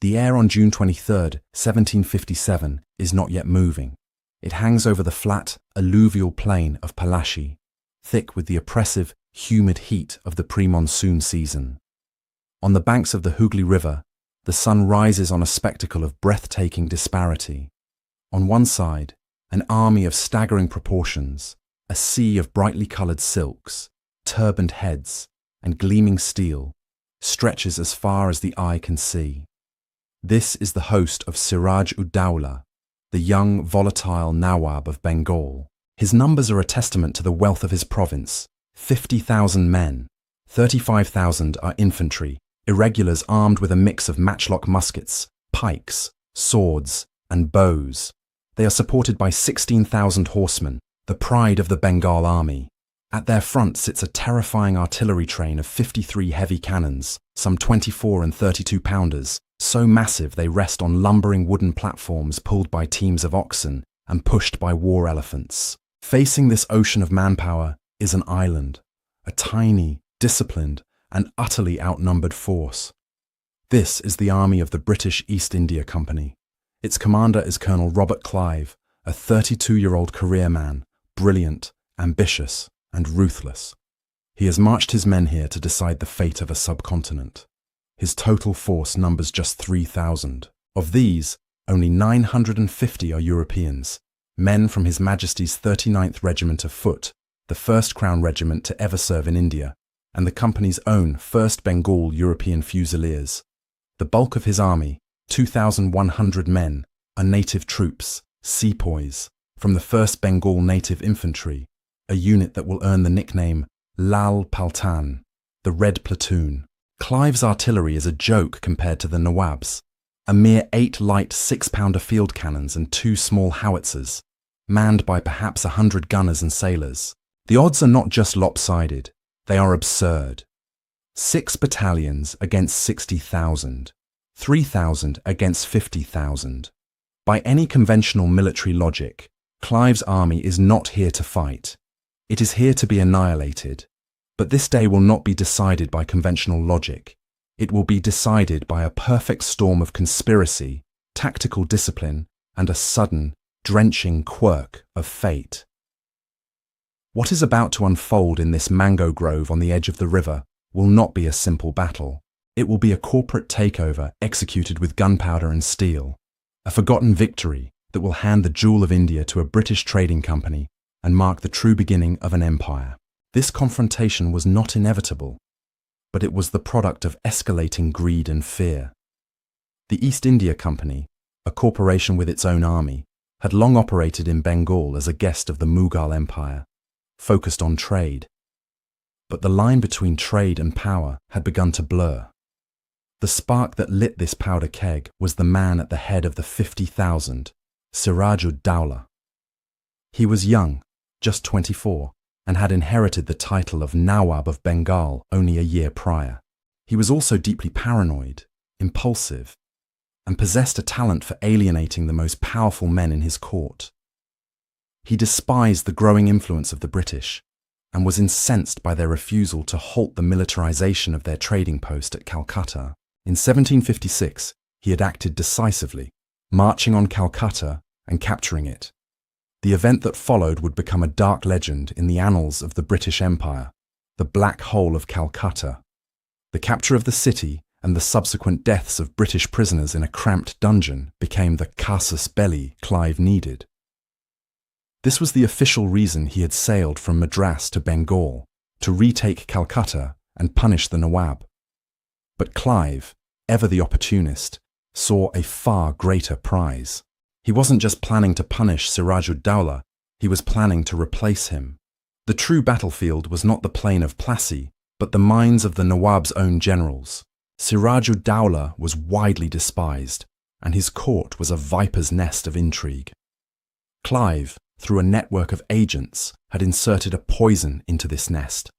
The air on June 23, 1757, is not yet moving. It hangs over the flat, alluvial plain of Palachi, thick with the oppressive, humid heat of the pre-monsoon season. On the banks of the Hooghly River, the sun rises on a spectacle of breathtaking disparity. On one side, an army of staggering proportions, a sea of brightly coloured silks, turbaned heads, and gleaming steel, stretches as far as the eye can see. This is the host of Siraj-ud-Dawla, the young, volatile Nawab of Bengal. His numbers are a testament to the wealth of his province. 50,000 men, 35,000 are infantry, irregulars armed with a mix of matchlock muskets, pikes, swords, and bows. They are supported by 16,000 horsemen, the pride of the Bengal army. At their front sits a terrifying artillery train of 53 heavy cannons, some 24 and 32-pounders, so massive they rest on lumbering wooden platforms pulled by teams of oxen and pushed by war elephants. Facing this ocean of manpower is an island, a tiny, disciplined, and utterly outnumbered force. This is the army of the British East India Company. Its commander is Colonel Robert Clive, a 32-year-old career man, brilliant, ambitious, and ruthless. He has marched his men here to decide the fate of a subcontinent. His total force numbers just 3,000. Of these, only 950 are Europeans, men from His Majesty's 39th Regiment of Foot, the first Crown Regiment to ever serve in India, and the company's own 1st Bengal European Fusiliers. The bulk of his army, 2,100 men, are native troops, sepoys, from the 1st Bengal Native Infantry, a unit that will earn the nickname Lal Paltan, the Red Platoon. Clive's artillery is a joke compared to the Nawab's, a mere 8 light 6-pounder field cannons and 2 small howitzers, manned by perhaps 100 gunners and sailors. The odds are not just lopsided, they are absurd. 6 battalions against 60,000, 3,000 against 50,000. By any conventional military logic, Clive's army is not here to fight. It is here to be annihilated. But this day will not be decided by conventional logic. It will be decided by a perfect storm of conspiracy, tactical discipline, and a sudden, drenching quirk of fate. What is about to unfold in this mango grove on the edge of the river will not be a simple battle. It will be a corporate takeover executed with gunpowder and steel, a forgotten victory that will hand the jewel of India to a British trading company and mark the true beginning of an empire. This confrontation was not inevitable, but it was the product of escalating greed and fear. The East India Company, a corporation with its own army, had long operated in Bengal as a guest of the Mughal Empire, focused on trade. But the line between trade and power had begun to blur. The spark that lit this powder keg was the man at the head of the 50,000, Siraj-ud-Dawla. He was young, just 24, and had inherited the title of Nawab of Bengal only a year prior. He was also deeply paranoid, impulsive, and possessed a talent for alienating the most powerful men in his court. He despised the growing influence of the British and was incensed by their refusal to halt the militarization of their trading post at Calcutta. In 1756, he had acted decisively, marching on Calcutta and capturing it. The event that followed would become a dark legend in the annals of the British Empire, the Black Hole of Calcutta. The capture of the city and the subsequent deaths of British prisoners in a cramped dungeon became the casus belli Clive needed. This was the official reason he had sailed from Madras to Bengal, to retake Calcutta and punish the Nawab. But Clive, ever the opportunist, saw a far greater prize. He wasn't just planning to punish Siraj-ud-Dawla, he was planning to replace him. The true battlefield was not the plain of Plassey, but the minds of the Nawab's own generals. Siraj-ud-Dawla was widely despised, and his court was a viper's nest of intrigue. Clive, through a network of agents, had inserted a poison into this nest.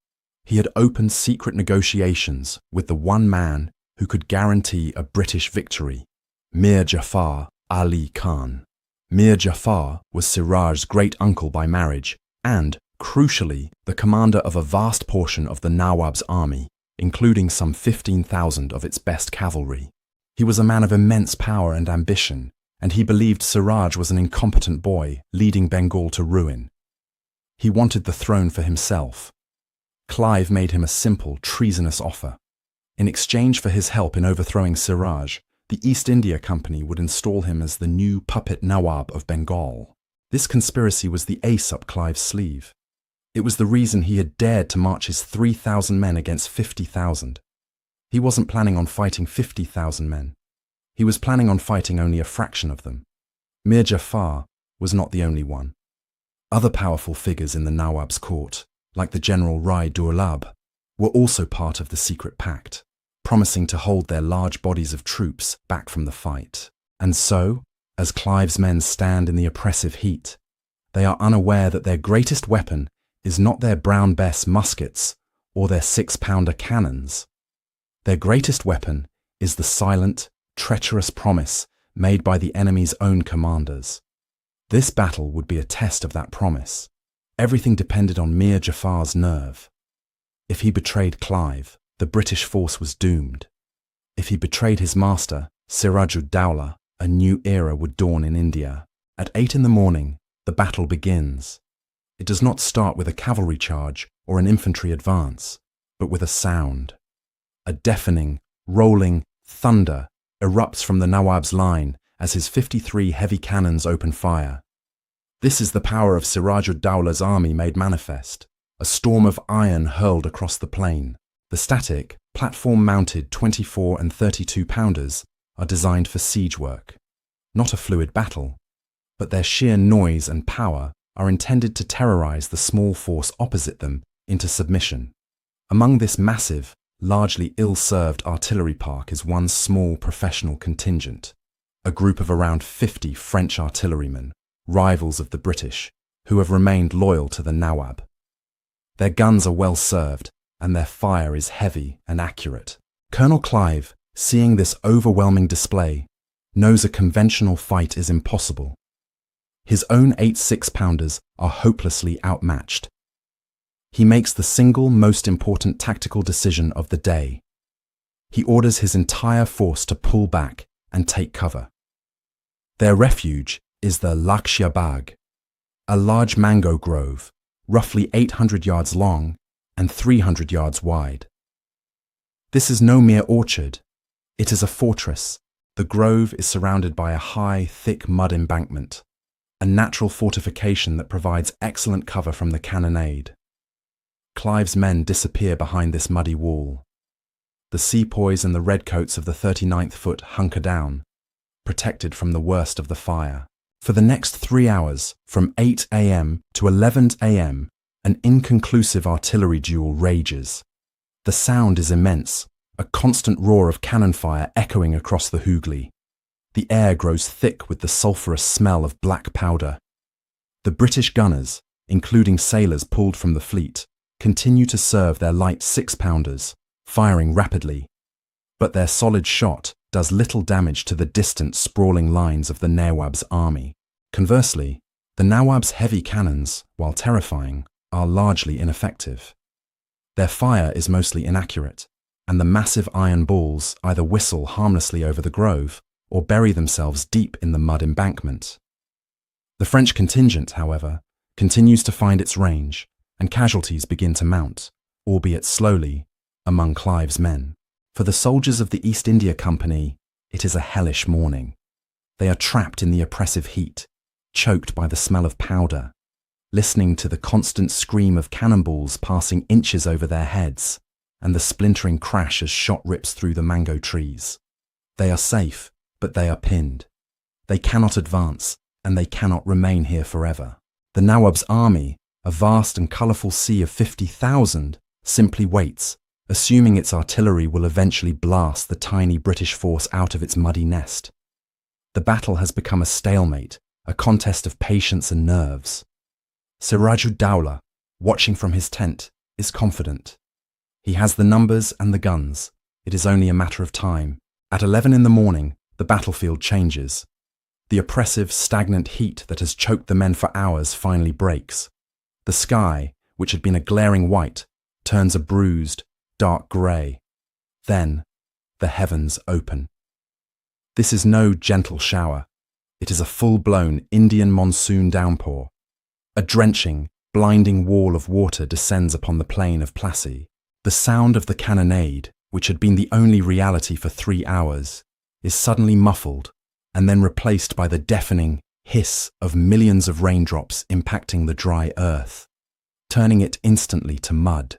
He had opened secret negotiations with the one man who could guarantee a British victory, Mir Jafar Ali Khan. Mir Jafar was Siraj's great-uncle by marriage and, crucially, the commander of a vast portion of the Nawab's army, including some 15,000 of its best cavalry. He was a man of immense power and ambition, and he believed Siraj was an incompetent boy leading Bengal to ruin. He wanted the throne for himself. Clive made him a simple, treasonous offer. In exchange for his help in overthrowing Siraj, the East India Company would install him as the new puppet Nawab of Bengal. This conspiracy was the ace up Clive's sleeve. It was the reason he had dared to march his 3,000 men against 50,000. He wasn't planning on fighting 50,000 men. He was planning on fighting only a fraction of them. Mir Jafar was not the only one. Other powerful figures in the Nawab's court, like the General Rai Durlab, were also part of the secret pact, promising to hold their large bodies of troops back from the fight. And so, as Clive's men stand in the oppressive heat, they are unaware that their greatest weapon is not their Brown Bess muskets or their 6-pounder cannons. Their greatest weapon is the silent, treacherous promise made by the enemy's own commanders. This battle would be a test of that promise. Everything depended on Mir Jafar's nerve. If he betrayed Clive, the British force was doomed. If he betrayed his master, Siraj-ud-Dowlah, a new era would dawn in India. At 8 in the morning, the battle begins. It does not start with a cavalry charge or an infantry advance, but with a sound. A deafening, rolling thunder erupts from the Nawab's line as his 53 heavy cannons open fire. This is the power of Siraj-ud-Dowlah's army made manifest, a storm of iron hurled across the plain. The static, platform-mounted 24 and 32-pounders are designed for siege work, not a fluid battle, but their sheer noise and power are intended to terrorize the small force opposite them into submission. Among this massive, largely ill-served artillery park is one small professional contingent, a group of around 50 French artillerymen, rivals of the British, who have remained loyal to the Nawab. Their guns are well served, and their fire is heavy and accurate. Colonel Clive, seeing this overwhelming display, knows a conventional fight is impossible. His own 8 6-pounders are hopelessly outmatched. He makes the single most important tactical decision of the day. He orders his entire force to pull back and take cover. Their refuge is the Lakshya Bagh, a large mango grove, roughly 800 yards long and 300 yards wide. This is no mere orchard. It is a fortress. The grove is surrounded by a high, thick mud embankment, a natural fortification that provides excellent cover from the cannonade. Clive's men disappear behind this muddy wall. The sepoys and the redcoats of the 39th Foot hunker down, protected from the worst of the fire. For the next 3 hours, from 8 a.m. to 11 a.m., an inconclusive artillery duel rages. The sound is immense, a constant roar of cannon fire echoing across the Hooghly. The air grows thick with the sulphurous smell of black powder. The British gunners, including sailors pulled from the fleet, continue to serve their light 6-pounders, firing rapidly. But their solid shot does little damage to the distant, sprawling lines of the Nawab's army. Conversely, the Nawab's heavy cannons, while terrifying, are largely ineffective. Their fire is mostly inaccurate, and the massive iron balls either whistle harmlessly over the grove or bury themselves deep in the mud embankment. The French contingent, however, continues to find its range, and casualties begin to mount, albeit slowly, among Clive's men. For the soldiers of the East India Company, it is a hellish morning. They are trapped in the oppressive heat, choked by the smell of powder, listening to the constant scream of cannonballs passing inches over their heads, and the splintering crash as shot rips through the mango trees. They are safe, but they are pinned. They cannot advance, and they cannot remain here forever. The Nawab's army, a vast and colourful sea of 50,000, simply waits, assuming its artillery will eventually blast the tiny British force out of its muddy nest. The battle has become a stalemate, a contest of patience and nerves. Siraj-ud-Dowlah, watching from his tent, is confident. He has the numbers and the guns. It is only a matter of time. At 11 in the morning, the battlefield changes. The oppressive, stagnant heat that has choked the men for hours finally breaks. The sky, which had been a glaring white, turns a bruised, dark grey. Then, the heavens open. This is no gentle shower. It is a full-blown Indian monsoon downpour. A drenching, blinding wall of water descends upon the plain of Plassey. The sound of the cannonade, which had been the only reality for 3 hours, is suddenly muffled and then replaced by the deafening hiss of millions of raindrops impacting the dry earth, turning it instantly to mud.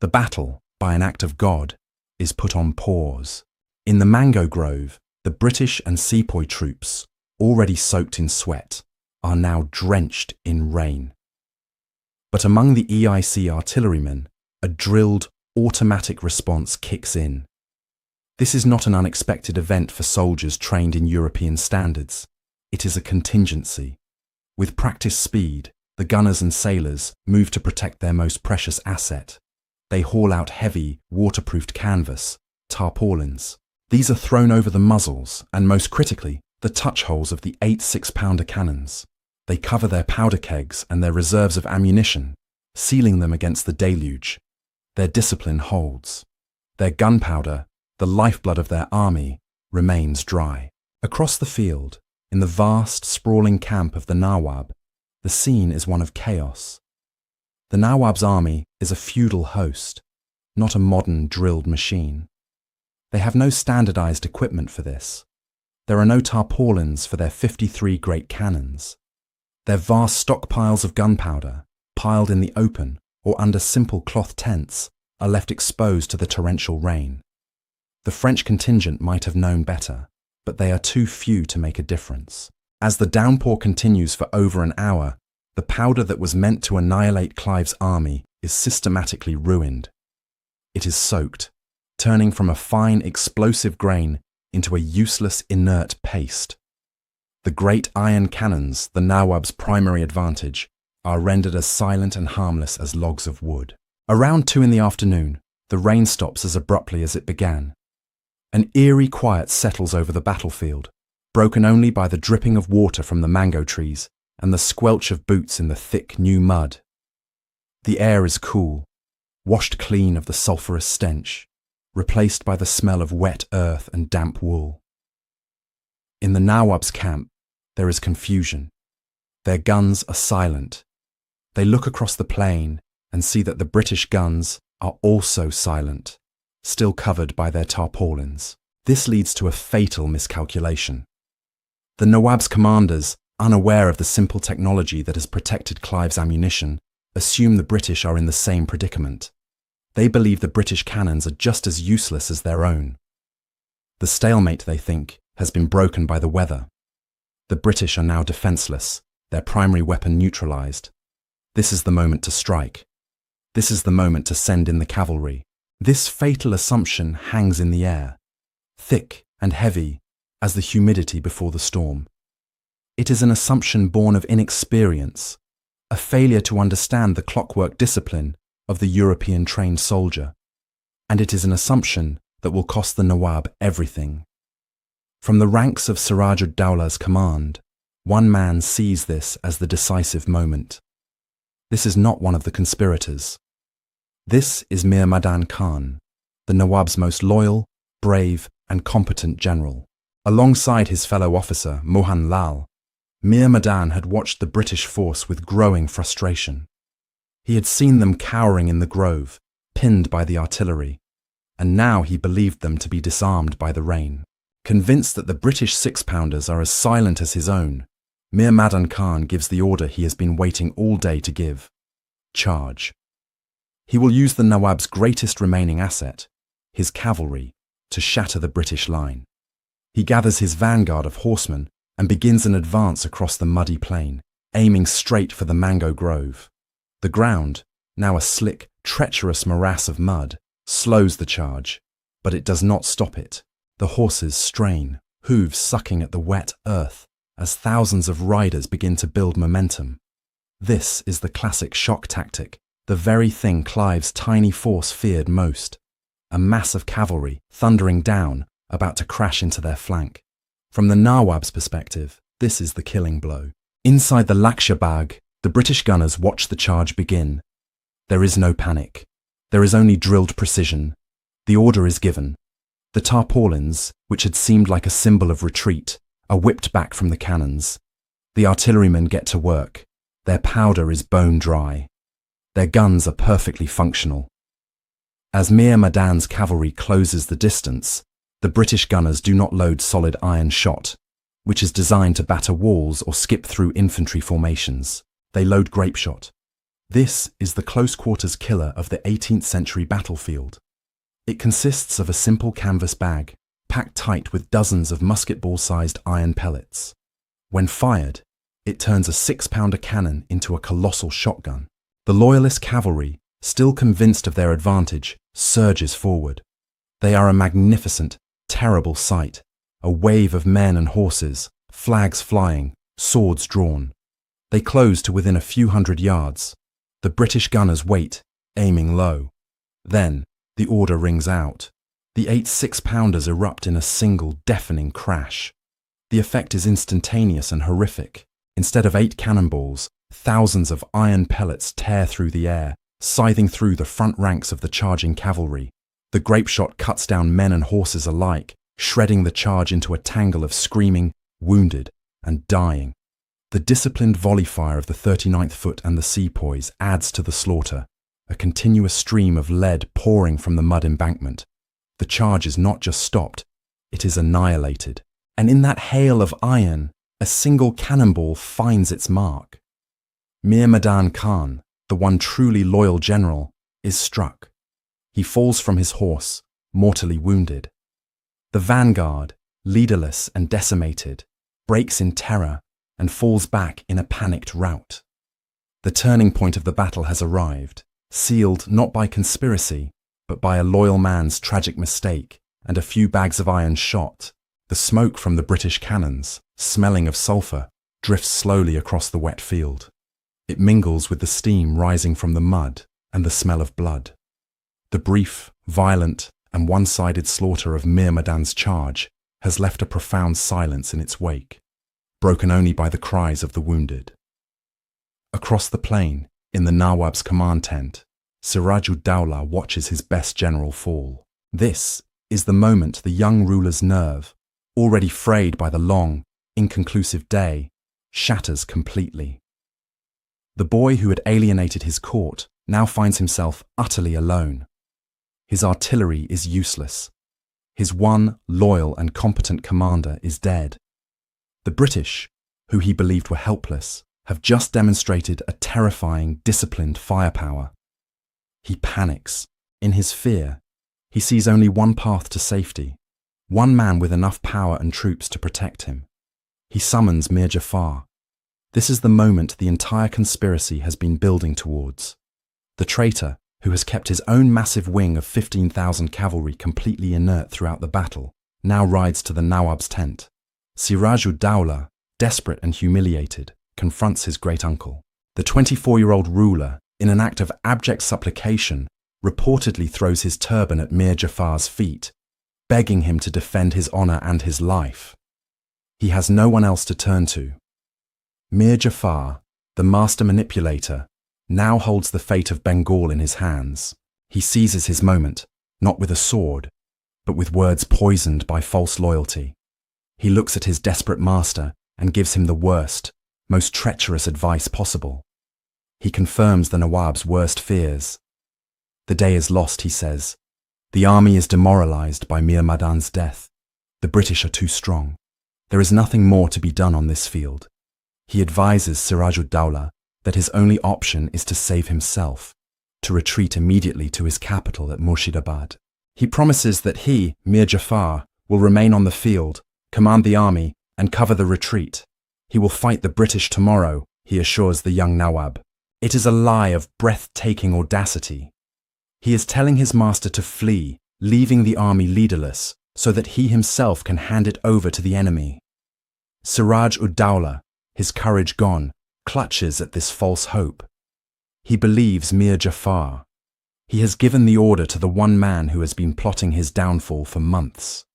The battle, by an act of God, is put on pause. In the mango grove, the British and sepoy troops, already soaked in sweat, are now drenched in rain. But among the EIC artillerymen, a drilled, automatic response kicks in. This is not an unexpected event for soldiers trained in European standards. It is a contingency. With practiced speed, the gunners and sailors move to protect their most precious asset. They haul out heavy, waterproofed canvas, tarpaulins. These are thrown over the muzzles and, most critically, the touch holes of the 8 6-pounder cannons. They cover their powder kegs and their reserves of ammunition, sealing them against the deluge. Their discipline holds. Their gunpowder, the lifeblood of their army, remains dry. Across the field, in the vast, sprawling camp of the Nawab, the scene is one of chaos. The Nawab's army is a feudal host, not a modern drilled machine. They have no standardized equipment for this. There are no tarpaulins for their 53 great cannons. Their vast stockpiles of gunpowder, piled in the open or under simple cloth tents, are left exposed to the torrential rain. The French contingent might have known better, but they are too few to make a difference. As the downpour continues for over an hour, the powder that was meant to annihilate Clive's army is systematically ruined. It is soaked, turning from a fine explosive grain into a useless inert paste. The great iron cannons, the Nawab's primary advantage, are rendered as silent and harmless as logs of wood. Around 2 in the afternoon, the rain stops as abruptly as it began. An eerie quiet settles over the battlefield, broken only by the dripping of water from the mango trees and the squelch of boots in the thick new mud. The air is cool, washed clean of the sulphurous stench, replaced by the smell of wet earth and damp wool. In the Nawab's camp, there is confusion. Their guns are silent. They look across the plain and see that the British guns are also silent, still covered by their tarpaulins. This leads to a fatal miscalculation. The Nawab's commanders, unaware of the simple technology that has protected Clive's ammunition, assume the British are in the same predicament. They believe the British cannons are just as useless as their own. The stalemate, they think, has been broken by the weather. The British are now defenceless, their primary weapon neutralized. This is the moment to strike. This is the moment to send in the cavalry. This fatal assumption hangs in the air, thick and heavy as the humidity before the storm. It is an assumption born of inexperience, a failure to understand the clockwork discipline of the European trained soldier, and it is an assumption that will cost the Nawab everything. From the ranks of Siraj ud-Dowlah's command, one man sees this as the decisive moment. This is not one of the conspirators. This is Mir Madan Khan, the Nawab's most loyal, brave and competent general. Alongside his fellow officer, Mohan Lal, Mir Madan had watched the British force with growing frustration. He had seen them cowering in the grove, pinned by the artillery, and now he believed them to be disarmed by the rain. Convinced that the British 6-pounders are as silent as his own, Mir Madan Khan gives the order he has been waiting all day to give: charge. He will use the Nawab's greatest remaining asset, his cavalry, to shatter the British line. He gathers his vanguard of horsemen and begins an advance across the muddy plain, aiming straight for the mango grove. The ground, now a slick, treacherous morass of mud, slows the charge, but it does not stop it. The horses strain, hooves sucking at the wet earth, as thousands of riders begin to build momentum. This is the classic shock tactic, the very thing Clive's tiny force feared most. A mass of cavalry, thundering down, about to crash into their flank. From the Nawab's perspective, this is the killing blow. Inside the Laksha Bagh, the British gunners watch the charge begin. There is no panic. There is only drilled precision. The order is given. The tarpaulins, which had seemed like a symbol of retreat, are whipped back from the cannons. The artillerymen get to work. Their powder is bone dry. Their guns are perfectly functional. As Mir Madan's cavalry closes the distance, the British gunners do not load solid iron shot, which is designed to batter walls or skip through infantry formations. They load grape shot. This is the close-quarters killer of the 18th century battlefield. It consists of a simple canvas bag, packed tight with dozens of musket-ball-sized iron pellets. When fired, it turns a 6-pounder cannon into a colossal shotgun. The Loyalist cavalry, still convinced of their advantage, surges forward. They are a magnificent, terrible sight, a wave of men and horses, flags flying, swords drawn. They close to within a few hundred yards. The British gunners wait, aiming low. Then, the order rings out. The 8 6-pounders erupt in a single deafening crash. The effect is instantaneous and horrific. Instead of 8 cannonballs, thousands of iron pellets tear through the air, scything through the front ranks of the charging cavalry. The grape shot cuts down men and horses alike, shredding the charge into a tangle of screaming, wounded, and dying. The disciplined volley fire of the 39th Foot and the sepoys adds to the slaughter, a continuous stream of lead pouring from the mud embankment. The charge is not just stopped, it is annihilated. And in that hail of iron, a single cannonball finds its mark. Mir Madan Khan, the one truly loyal general, is struck. He falls from his horse, mortally wounded. The vanguard, leaderless and decimated, breaks in terror and falls back in a panicked rout. The turning point of the battle has arrived, sealed not by conspiracy, but by a loyal man's tragic mistake and a few bags of iron shot. The smoke from the British cannons, smelling of sulphur, drifts slowly across the wet field. It mingles with the steam rising from the mud and the smell of blood. The brief, violent, and one-sided slaughter of Mir Madan's charge has left a profound silence in its wake, broken only by the cries of the wounded. Across the plain, in the Nawab's command tent, Siraj-ud-Dawla watches his best general fall. This is the moment the young ruler's nerve, already frayed by the long, inconclusive day, shatters completely. The boy who had alienated his court now finds himself utterly alone. His artillery is useless. His one loyal and competent commander is dead. The British, who he believed were helpless, have just demonstrated a terrifying, disciplined firepower. He panics. In his fear, he sees only one path to safety, one man with enough power and troops to protect him. He summons Mir Jafar. This is the moment the entire conspiracy has been building towards. The traitor, who has kept his own massive wing of 15,000 cavalry completely inert throughout the battle, now rides to the Nawab's tent. Siraj-ud-Dawla, desperate and humiliated, confronts his great-uncle. The 24-year-old ruler, in an act of abject supplication, reportedly throws his turban at Mir Jafar's feet, begging him to defend his honor and his life. He has no one else to turn to. Mir Jafar, the master manipulator, now holds the fate of Bengal in his hands. He seizes his moment, not with a sword, but with words poisoned by false loyalty. He looks at his desperate master and gives him the worst, most treacherous advice possible. He confirms the Nawab's worst fears. The day is lost, he says. The army is demoralized by Mir Madan's death. The British are too strong. There is nothing more to be done on this field. He advises Siraj-ud-Dawla that his only option is to save himself, to retreat immediately to his capital at Murshidabad. He promises that he, Mir Jafar, will remain on the field, command the army, and cover the retreat. He will fight the British tomorrow, he assures the young Nawab. It is a lie of breathtaking audacity. He is telling his master to flee, leaving the army leaderless, so that he himself can hand it over to the enemy. Siraj-ud-Dawla, his courage gone, clutches at this false hope. He believes Mir Jafar. He has given the order to the one man who has been plotting his downfall for months.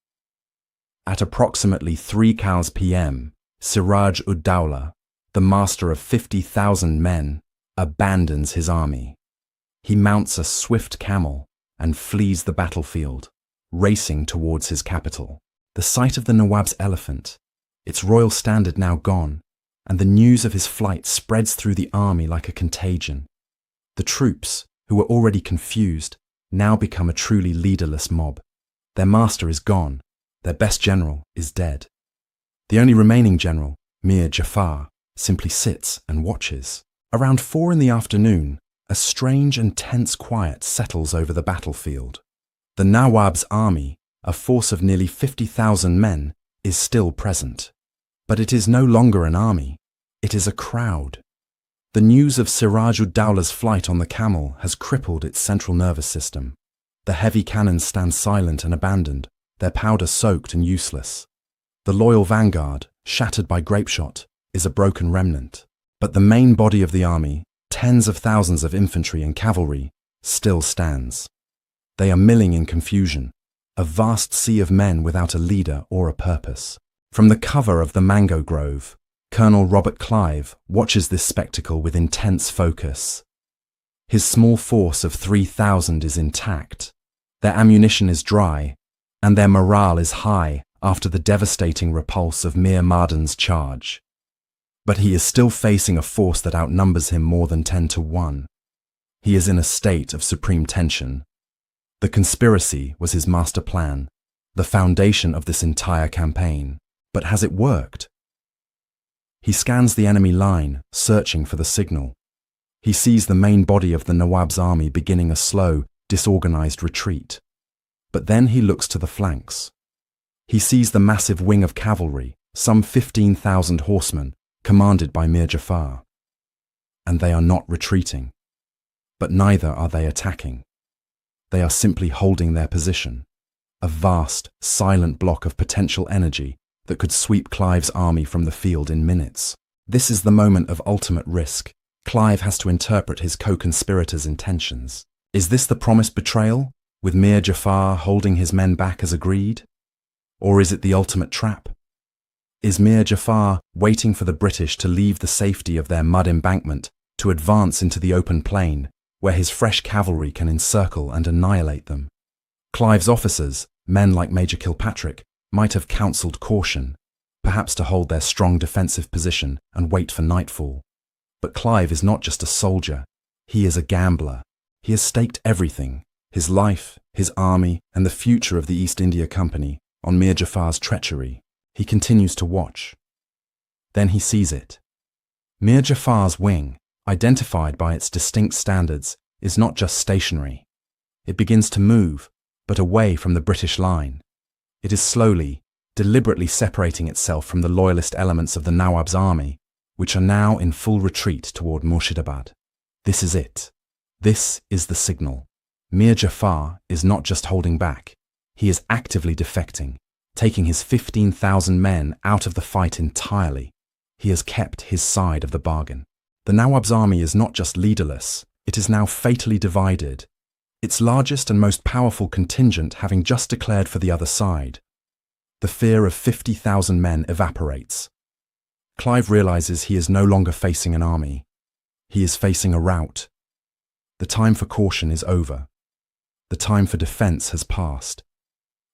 At approximately 3 cows p.m., Siraj-ud-Dawla, the master of 50,000 men, abandons his army. He mounts a swift camel and flees the battlefield, racing towards his capital. The sight of the Nawab's elephant, its royal standard now gone, and the news of his flight spreads through the army like a contagion. The troops, who were already confused, now become a truly leaderless mob. Their master is gone, their best general is dead. The only remaining general, Mir Jafar, simply sits and watches. Around 4 in the afternoon, a strange and tense quiet settles over the battlefield. The Nawab's army, a force of nearly 50,000 men, is still present. But it is no longer an army, it is a crowd. The news of Siraj-ud-Dowlah's flight on the camel has crippled its central nervous system. The heavy cannons stand silent and abandoned, their powder soaked and useless. The loyal vanguard, shattered by grapeshot, is a broken remnant. But the main body of the army, tens of thousands of infantry and cavalry, still stands. They are milling in confusion, a vast sea of men without a leader or a purpose. From the cover of the mango grove, Colonel Robert Clive watches this spectacle with intense focus. His small force of 3,000 is intact, their ammunition is dry, and their morale is high after the devastating repulse of Mir Mardan's charge. But he is still facing a force that outnumbers him more than 10 to 1. He is in a state of supreme tension. The conspiracy was his master plan, the foundation of this entire campaign. But has it worked? He scans the enemy line, searching for the signal. He sees the main body of the Nawab's army beginning a slow, disorganized retreat. But then he looks to the flanks. He sees the massive wing of cavalry, some 15,000 horsemen, commanded by Mir Jafar. And they are not retreating. But neither are they attacking. They are simply holding their position, a vast, silent block of potential energy that could sweep Clive's army from the field in minutes. This is the moment of ultimate risk. Clive has to interpret his co-conspirators' intentions. Is this the promised betrayal, with Mir Jafar holding his men back as agreed? Or is it the ultimate trap? Is Mir Jafar waiting for the British to leave the safety of their mud embankment to advance into the open plain, where his fresh cavalry can encircle and annihilate them? Clive's officers, men like Major Kilpatrick, might have counselled caution, perhaps to hold their strong defensive position and wait for nightfall. But Clive is not just a soldier, he is a gambler. He has staked everything, his life, his army, and the future of the East India Company, on Mir Jafar's treachery. He continues to watch. Then he sees it. Mir Jafar's wing, identified by its distinct standards, is not just stationary. It begins to move, but away from the British line. It is slowly, deliberately separating itself from the loyalist elements of the Nawab's army, which are now in full retreat toward Murshidabad. This is it. This is the signal. Mir Jafar is not just holding back. He is actively defecting, taking his 15,000 men out of the fight entirely. He has kept his side of the bargain. The Nawab's army is not just leaderless, it is now fatally divided, its largest and most powerful contingent having just declared for the other side. The fear of 50,000 men evaporates. Clive realizes he is no longer facing an army. He is facing a rout. The time for caution is over. The time for defense has passed.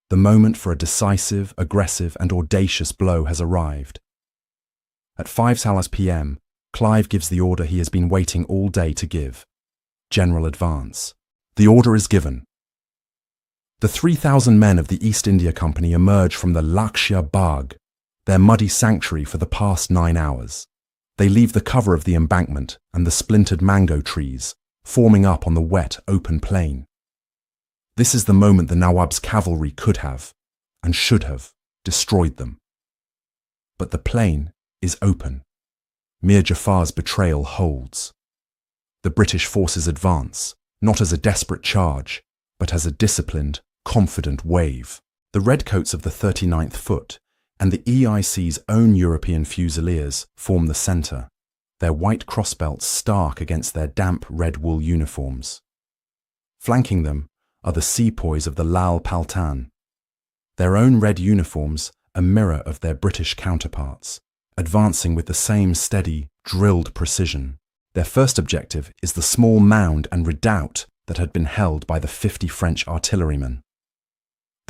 The moment for a decisive, aggressive, and audacious blow has arrived. At 5 p.m., Clive gives the order he has been waiting all day to give. General advance. The order is given. The 3,000 men of the East India Company emerge from the Lakshya Bagh, their muddy sanctuary for the past 9 hours. They leave the cover of the embankment and the splintered mango trees, forming up on the wet, open plain. This is the moment the Nawab's cavalry could have, and should have, destroyed them. But the plain is open. Mir Jafar's betrayal holds. The British forces advance, not as a desperate charge, but as a disciplined, confident wave. The redcoats of the 39th Foot and the EIC's own European Fusiliers form the centre, their white crossbelts stark against their damp red wool uniforms. Flanking them are the sepoys of the Lal Paltan, their own red uniforms a mirror of their British counterparts, advancing with the same steady, drilled precision. Their first objective is the small mound and redoubt that had been held by the 50 French artillerymen.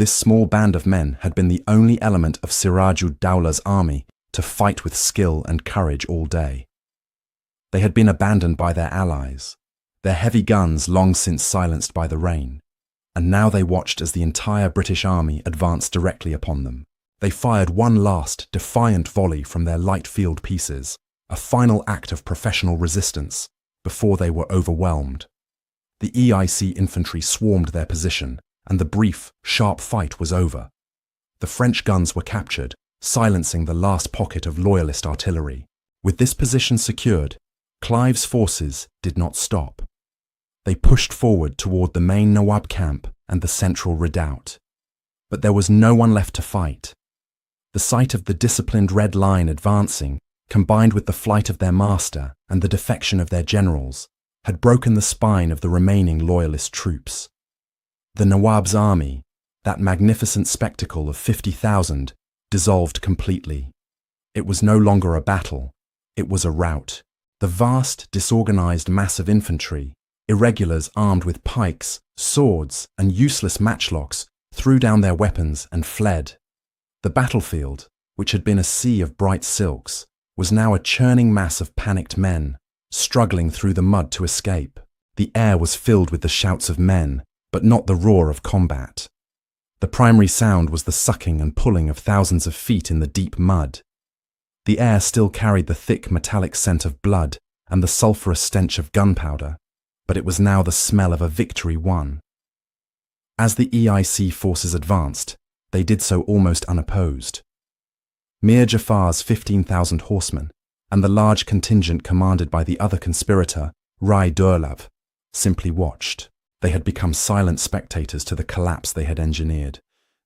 This small band of men had been the only element of Siraj-ud-Dowlah's army to fight with skill and courage all day. They had been abandoned by their allies, their heavy guns long since silenced by the rain, and now they watched as the entire British army advanced directly upon them. They fired one last, defiant volley from their light field pieces, a final act of professional resistance, before they were overwhelmed. The EIC infantry swarmed their position, and the brief, sharp fight was over. The French guns were captured, silencing the last pocket of loyalist artillery. With this position secured, Clive's forces did not stop. They pushed forward toward the main Nawab camp and the central redoubt. But there was no one left to fight. The sight of the disciplined Red Line advancing, combined with the flight of their master and the defection of their generals, had broken the spine of the remaining loyalist troops. The Nawab's army, that magnificent spectacle of 50,000, dissolved completely. It was no longer a battle, it was a rout. The vast, disorganized mass of infantry, irregulars armed with pikes, swords, and useless matchlocks, threw down their weapons and fled. The battlefield, which had been a sea of bright silks, was now a churning mass of panicked men, struggling through the mud to escape. The air was filled with the shouts of men, but not the roar of combat. The primary sound was the sucking and pulling of thousands of feet in the deep mud. The air still carried the thick metallic scent of blood and the sulphurous stench of gunpowder, but it was now the smell of a victory won. As the EIC forces advanced, they did so almost unopposed. Mir Jafar's 15,000 horsemen and the large contingent commanded by the other conspirator, Rai Durlab, simply watched. They had become silent spectators to the collapse they had engineered,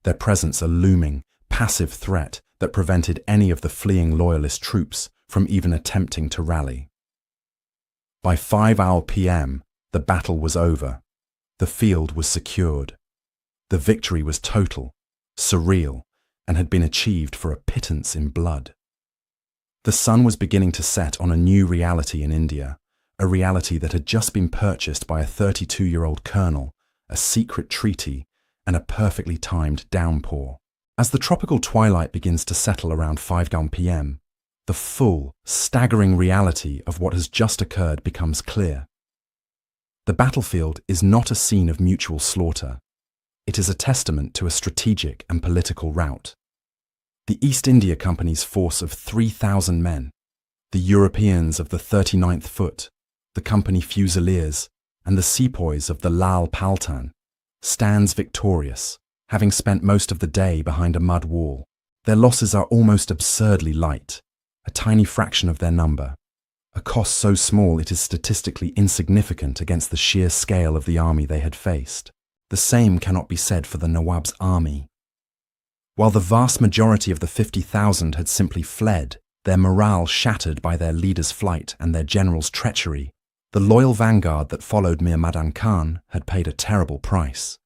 their presence a looming, passive threat that prevented any of the fleeing loyalist troops from even attempting to rally. By 5 p.m., the battle was over. The field was secured. The victory was total, surreal, and had been achieved for a pittance in blood. The sun was beginning to set on a new reality in India, a reality that had just been purchased by a 32-year-old colonel, a secret treaty, and a perfectly timed downpour. As the tropical twilight begins to settle around 5 p.m., the full, staggering reality of what has just occurred becomes clear. The battlefield is not a scene of mutual slaughter. It is a testament to a strategic and political rout. The East India Company's force of 3,000 men, the Europeans of the 39th Foot, the company fusiliers, and the sepoys of the Lal Paltan, stands victorious, having spent most of the day behind a mud wall. Their losses are almost absurdly light, a tiny fraction of their number, a cost so small it is statistically insignificant against the sheer scale of the army they had faced. The same cannot be said for the Nawab's army. While the vast majority of the 50,000 had simply fled, their morale shattered by their leader's flight and their general's treachery, the loyal vanguard that followed Mir Madan Khan had paid a terrible price.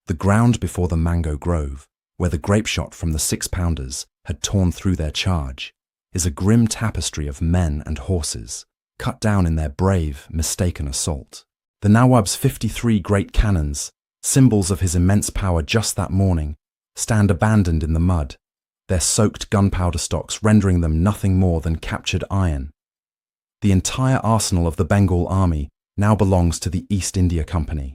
The ground before the mango grove, where the grape shot from the 6-pounders had torn through their charge, is a grim tapestry of men and horses, cut down in their brave, mistaken assault. The Nawab's 53 great cannons, symbols of his immense power just that morning, stand abandoned in the mud, their soaked gunpowder stocks rendering them nothing more than captured iron. The entire arsenal of the Bengal army now belongs to the East India Company.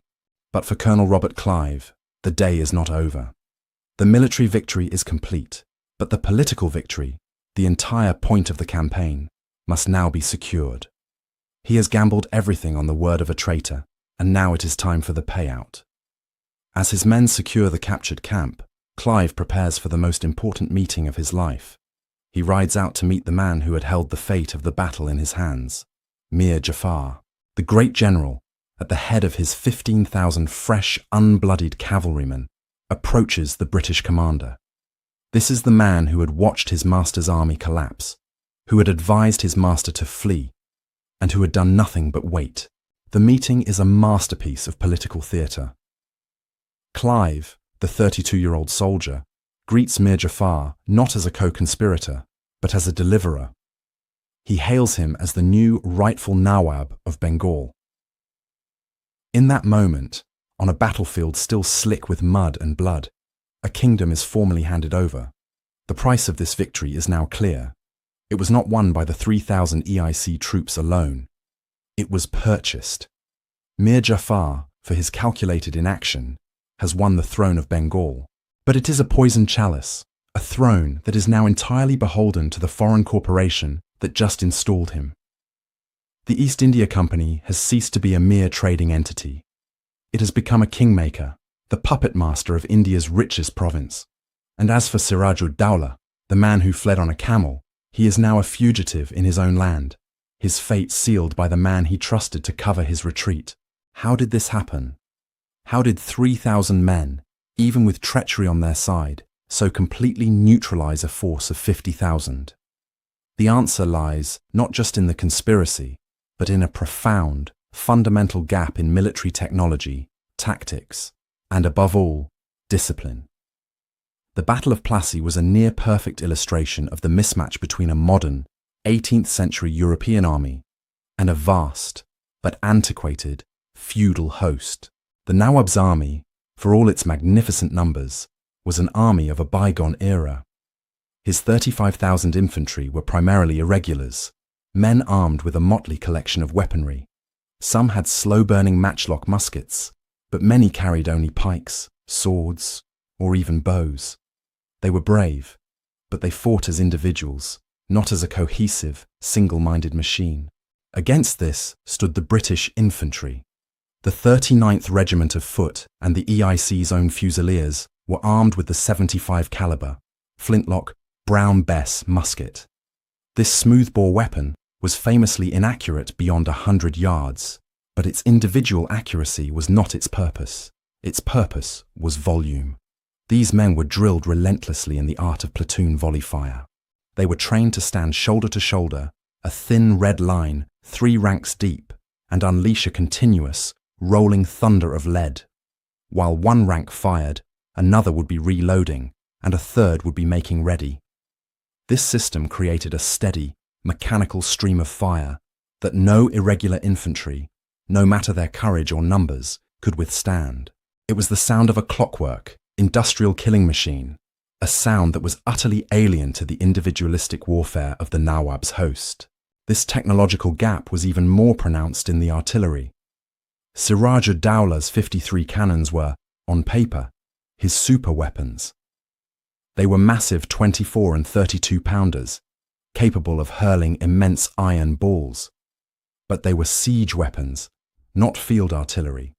But for Colonel Robert Clive, the day is not over. The military victory is complete, but the political victory, the entire point of the campaign, must now be secured. He has gambled everything on the word of a traitor, and now it is time for the payout. As his men secure the captured camp, Clive prepares for the most important meeting of his life. He rides out to meet the man who had held the fate of the battle in his hands, Mir Jafar, the great general, at the head of his 15,000 fresh, unbloodied cavalrymen, approaches the British commander. This is the man who had watched his master's army collapse, who had advised his master to flee, and who had done nothing but wait. The meeting is a masterpiece of political theatre. Clive, the 32-year-old soldier, greets Mir Jafar not as a co-conspirator, but as a deliverer. He hails him as the new rightful Nawab of Bengal. In that moment, on a battlefield still slick with mud and blood, A kingdom is formally handed over. The price of this victory is now clear. It was not won by the 3,000 EIC troops alone. It was purchased. Mir Jafar, for his calculated inaction, has won the throne of Bengal. But it is a poisoned chalice, a throne that is now entirely beholden to the foreign corporation that just installed him. The East India Company has ceased to be a mere trading entity. It has become a kingmaker, the puppet master of India's richest province. And as for Siraj-ud-Dowlah, the man who fled on a camel, he is now a fugitive in his own land, his fate sealed by the man he trusted to cover his retreat. How did this happen? How did 3,000 men, even with treachery on their side, so completely neutralize a force of 50,000? The answer lies not just in the conspiracy, but in a profound, fundamental gap in military technology, tactics, and above all, discipline. The Battle of Plassey was a near-perfect illustration of the mismatch between a modern, 18th century European army and a vast, but antiquated, feudal host. The Nawab's army, for all its magnificent numbers, was an army of a bygone era. His 35,000 infantry were primarily irregulars, men armed with a motley collection of weaponry. Some had slow-burning matchlock muskets, but many carried only pikes, swords, or even bows. They were brave, but they fought as individuals, not as a cohesive, single-minded machine. Against this stood the British infantry. The 39th Regiment of Foot and the EIC's own Fusiliers were armed with the 75 caliber, flintlock, Brown Bess musket. This smoothbore weapon was famously inaccurate beyond 100 yards, but its individual accuracy was not its purpose. Its purpose was volume. These men were drilled relentlessly in the art of platoon volley fire. They were trained to stand shoulder to shoulder, a thin red line, 3 ranks deep, and unleash a continuous, rolling thunder of lead. While one rank fired, another would be reloading, and a third would be making ready. This system created a steady, mechanical stream of fire that no irregular infantry, no matter their courage or numbers, could withstand. It was the sound of a clockwork, industrial killing machine, a sound that was utterly alien to the individualistic warfare of the Nawab's host. This technological gap was even more pronounced in the artillery. Siraj-ud-Dowlah's 53 cannons were, on paper, his super weapons. They were massive 24 and 32 pounders, capable of hurling immense iron balls. But they were siege weapons, not field artillery.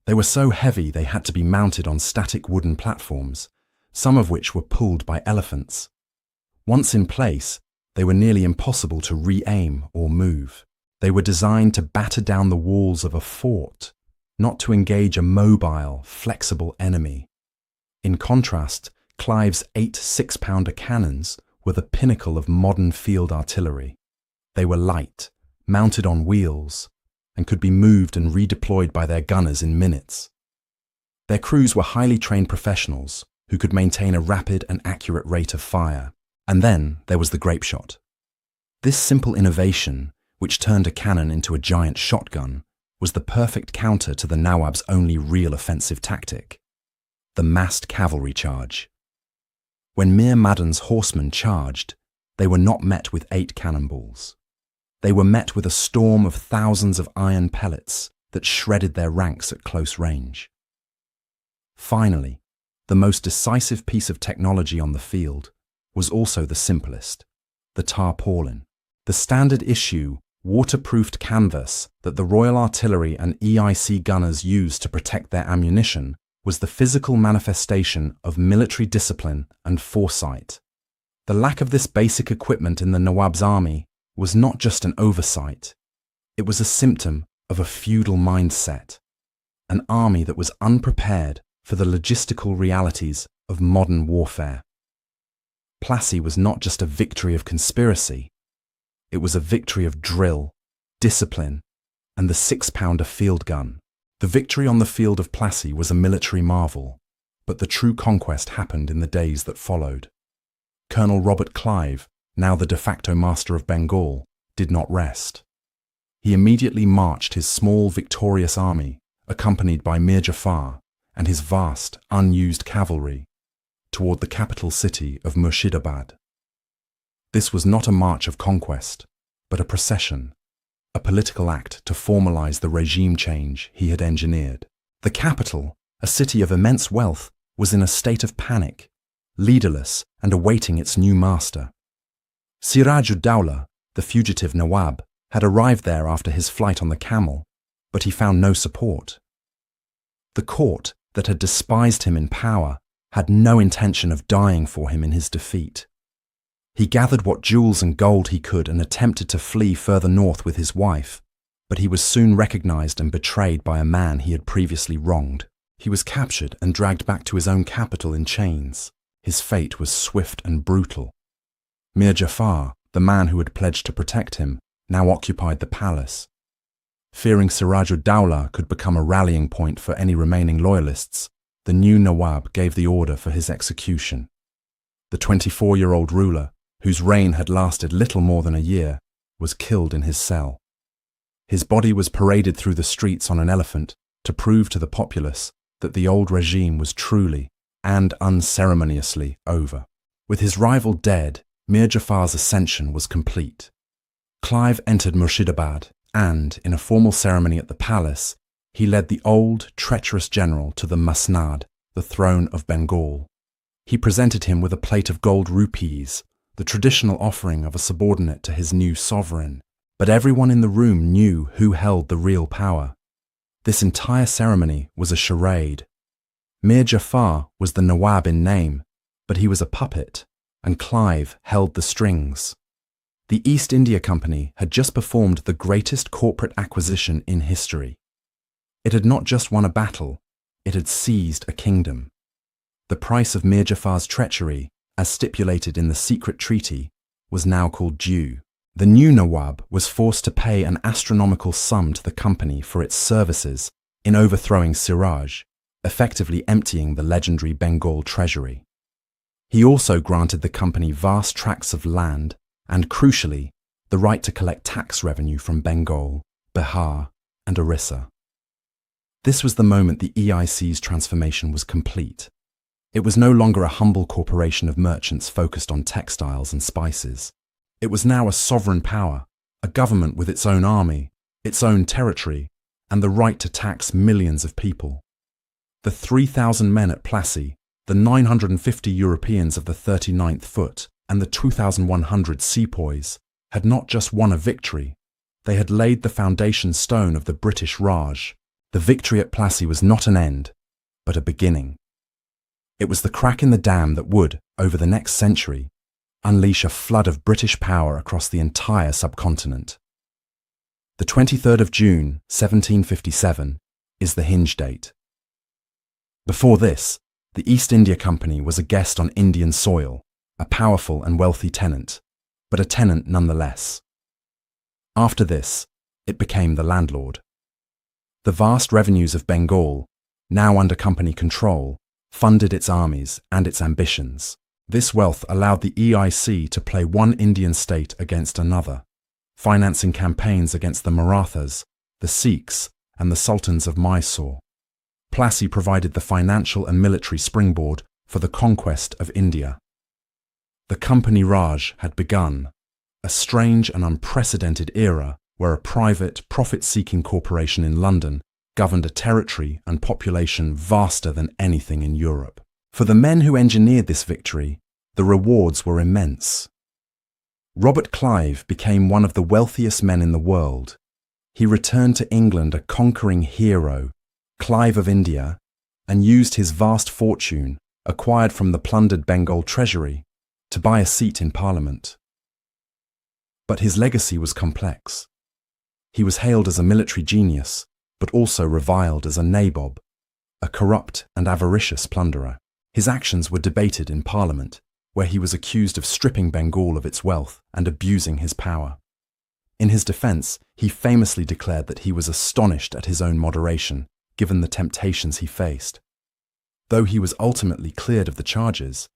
They were so heavy they had to be mounted on static wooden platforms, some of which were pulled by elephants. Once in place, they were nearly impossible to re-aim or move. They were designed to batter down the walls of a fort, not to engage a mobile, flexible enemy. In contrast, Clive's 8 6-pounder cannons were the pinnacle of modern field artillery. They were light, mounted on wheels, and could be moved and redeployed by their gunners in minutes. Their crews were highly trained professionals who could maintain a rapid and accurate rate of fire. And then there was the grape shot. This simple innovation, which turned a cannon into a giant shotgun, was the perfect counter to the Nawab's only real offensive tactic, the massed cavalry charge. When Mir Madden's horsemen charged, they were not met with 8 cannonballs. They were met with a storm of thousands of iron pellets that shredded their ranks at close range. Finally, the most decisive piece of technology on the field was also the simplest, the tarpaulin, the standard issue, waterproofed canvas that the Royal Artillery and EIC gunners used to protect their ammunition was the physical manifestation of military discipline and foresight. The lack of this basic equipment in the Nawab's army was not just an oversight, it was a symptom of a feudal mindset, an army that was unprepared for the logistical realities of modern warfare. Plassey was not just a victory of conspiracy, it was a victory of drill, discipline, and the 6-pounder field gun. The victory on the field of Plassey was a military marvel, but the true conquest happened in the days that followed. Colonel Robert Clive, now the de facto master of Bengal, did not rest. He immediately marched his small victorious army, accompanied by Mir Jafar and his vast, unused cavalry, toward the capital city of Murshidabad. This was not a march of conquest, but a procession, a political act to formalize the regime change he had engineered. The capital, a city of immense wealth, was in a state of panic, leaderless and awaiting its new master. Siraj-ud-Dawla, the fugitive Nawab, had arrived there after his flight on the camel, but he found no support. The court that had despised him in power had no intention of dying for him in his defeat. He gathered what jewels and gold he could and attempted to flee further north with his wife, but he was soon recognized and betrayed by a man he had previously wronged. He was captured and dragged back to his own capital in chains. His fate was swift and brutal. Mir Jafar, the man who had pledged to protect him, now occupied the palace. Fearing Siraj-ud-Dawla could become a rallying point for any remaining loyalists, the new Nawab gave the order for his execution. The 24-year-old ruler, whose reign had lasted little more than a year, was killed in his cell. His body was paraded through the streets on an elephant to prove to the populace that the old regime was truly and unceremoniously over. With his rival dead, Mir Jafar's ascension was complete. Clive entered Murshidabad and, in a formal ceremony at the palace, he led the old, treacherous general to the Masnad, the throne of Bengal. He presented him with a plate of gold rupees, the traditional offering of a subordinate to his new sovereign. But everyone in the room knew who held the real power. This entire ceremony was a charade. Mir Jafar was the Nawab in name, but he was a puppet, and Clive held the strings. The East India Company had just performed the greatest corporate acquisition in history. It had not just won a battle, it had seized a kingdom. The price of Mir Jafar's treachery, as stipulated in the secret treaty, was now called due. The new Nawab was forced to pay an astronomical sum to the company for its services in overthrowing Siraj, effectively emptying the legendary Bengal treasury. He also granted the company vast tracts of land and, crucially, the right to collect tax revenue from Bengal, Bihar, and Orissa. This was the moment the EIC's transformation was complete. It was no longer a humble corporation of merchants focused on textiles and spices. It was now a sovereign power, a government with its own army, its own territory, and the right to tax millions of people. The 3,000 men at Plassey, the 950 Europeans of the 39th Foot, and the 2,100 sepoys had not just won a victory, they had laid the foundation stone of the British Raj. The victory at Plassey was not an end, but a beginning. It was the crack in the dam that would, over the next century, unleash a flood of British power across the entire subcontinent. The 23rd of June, 1757, is the hinge date. Before this, the East India Company was a guest on Indian soil, a powerful and wealthy tenant, but a tenant nonetheless. After this, it became the landlord. The vast revenues of Bengal, now under company control, funded its armies and its ambitions. This wealth allowed the EIC to play one Indian state against another, financing campaigns against the Marathas, the Sikhs, and the Sultans of Mysore. Plassey provided the financial and military springboard for the conquest of India. The Company Raj had begun, a strange and unprecedented era where a private, profit-seeking corporation in London governed a territory and population vaster than anything in Europe. For the men who engineered this victory, the rewards were immense. Robert Clive became one of the wealthiest men in the world. He returned to England a conquering hero, Clive of India, and used his vast fortune, acquired from the plundered Bengal treasury, to buy a seat in Parliament. But his legacy was complex. He was hailed as a military genius, but also reviled as a nabob, a corrupt and avaricious plunderer. His actions were debated in Parliament, where he was accused of stripping Bengal of its wealth and abusing his power. In his defense, he famously declared that he was astonished at his own moderation, given the temptations he faced. Though he was ultimately cleared of the charges,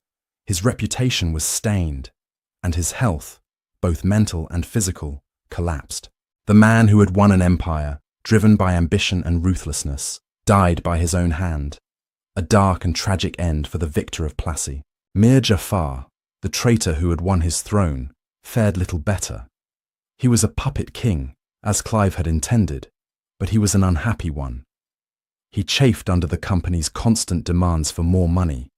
his reputation was stained, and his health, both mental and physical, collapsed. The man who had won an empire, driven by ambition and ruthlessness, died by his own hand, a dark and tragic end for the victor of Plassey. Mir Jafar, the traitor who had won his throne, fared little better. He was a puppet king, as Clive had intended, but he was an unhappy one. He chafed under the company's constant demands for more money,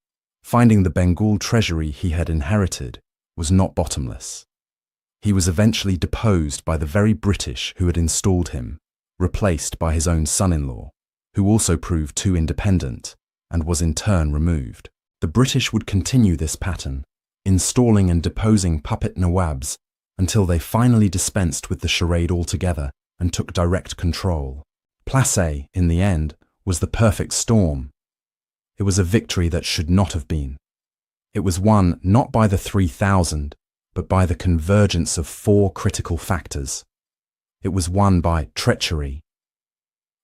finding the Bengal treasury he had inherited was not bottomless. He was eventually deposed by the very British who had installed him, replaced by his own son-in-law, who also proved too independent and was in turn removed. The British would continue this pattern, installing and deposing puppet Nawabs until they finally dispensed with the charade altogether and took direct control. Plassey, in the end, was the perfect storm. It was a victory that should not have been. It was won not by the 3,000, but by the convergence of 4 critical factors. It was won by treachery,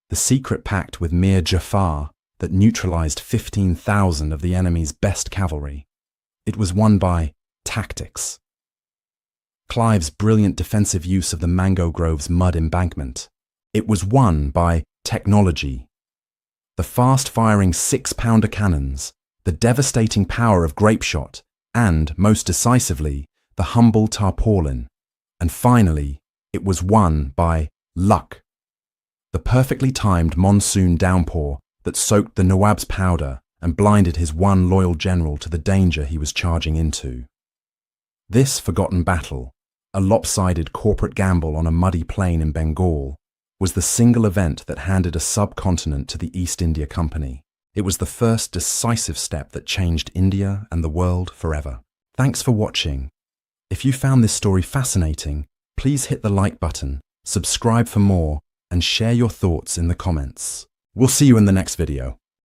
the secret pact with Mir Jafar that neutralized 15,000 of the enemy's best cavalry. It was won by tactics. Clive's brilliant defensive use of the Mango Grove's mud embankment. It was won by technology. The fast-firing 6-pounder cannons, the devastating power of grape shot, and, most decisively, the humble tarpaulin. And finally, it was won by luck. The perfectly timed monsoon downpour that soaked the Nawab's powder and blinded his one loyal general to the danger he was charging into. This forgotten battle, a lopsided corporate gamble on a muddy plain in Bengal, was the single event that handed a subcontinent to the East India Company. It was the first decisive step that changed India and the world forever. Thanks for watching. If you found this story fascinating, please hit the like button, subscribe for more, and share your thoughts in the comments. We'll see you in the next video.